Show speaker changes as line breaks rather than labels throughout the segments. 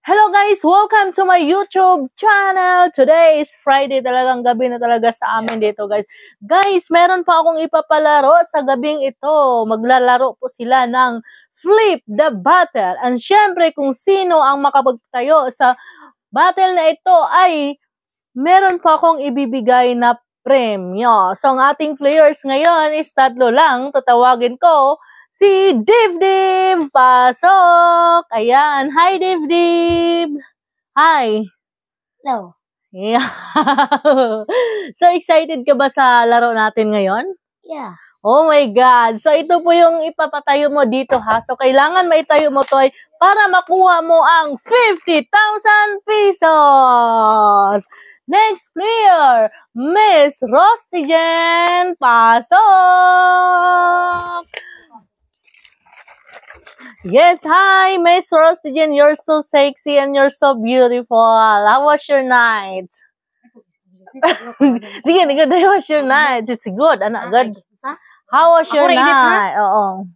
Hello guys! Welcome to my YouTube channel! Today is Friday, talagang gabi na talaga sa amin dito guys. Guys, meron pa akong ipapalaro sa gabing ito. Maglalaro po sila ng Flip the Battle. And syempre kung sino ang makapagtayo sa battle na ito ay meron pa akong ibibigay na premyo. So ang ating players ngayon is tatlo lang. Tatawagin ko si Divdiv, pasok! Ayan, hi Divdiv! Hi!
Hello.
Yeah. So excited ka ba sa laro natin ngayon?
Yeah.
Oh my God! So ito po yung ipapatayo mo dito ha. So kailangan maitayo mo to para makuha mo ang 50,000 pesos! Next player, Miss Rostigen, pasok! Yes, hi, Miss Rostigen. You're so sexy and you're so beautiful. How was your night? Sige, good. How was your night? It's good, anak, good. How was your night? Oo.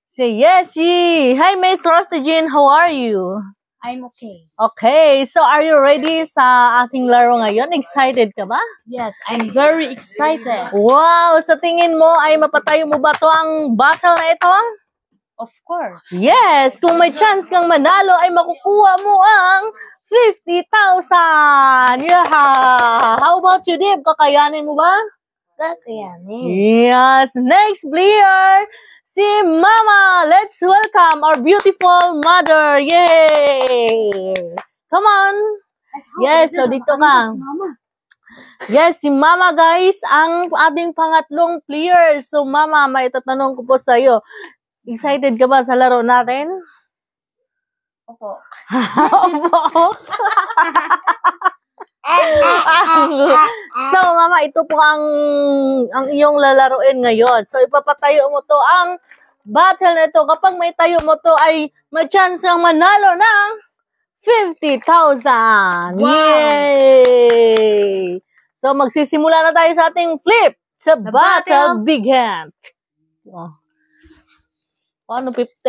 Say yes, ye. Hi, Miss Rostigen. How are you?
I'm okay.
Okay, so are you ready sa ating laro ngayon? Excited ka ba?
Yes, I'm very excited.
Wow, sa tingin mo ay mapatayo mo ba to ang battle na ito?
Of course.
Yes, kung may chance kang manalo ay makukuha mo ang 50,000. Yeah. How about you, Dib? Kakayanin mo ba?
Kakayanin.
Yes. Next player, si Mama. Let's welcome our beautiful mother. Yay! Come on. Yes, so dito ka. Yes, si Mama guys, ang ating pangatlong player. So Mama, may tatanong ko po sa iyo. Excited ka ba sa laro natin?
Opo.
Opo. So, Mama, ito po ang iyong lalaruin ngayon. So, ipapatayo mo to ang battle na ito. Kapag may tayo mo to ay may chance kang manalo ng 50,000.
Wow.
Yay! So, magsisimula na tayo sa ating flip. Sa battle begin. Paano 50?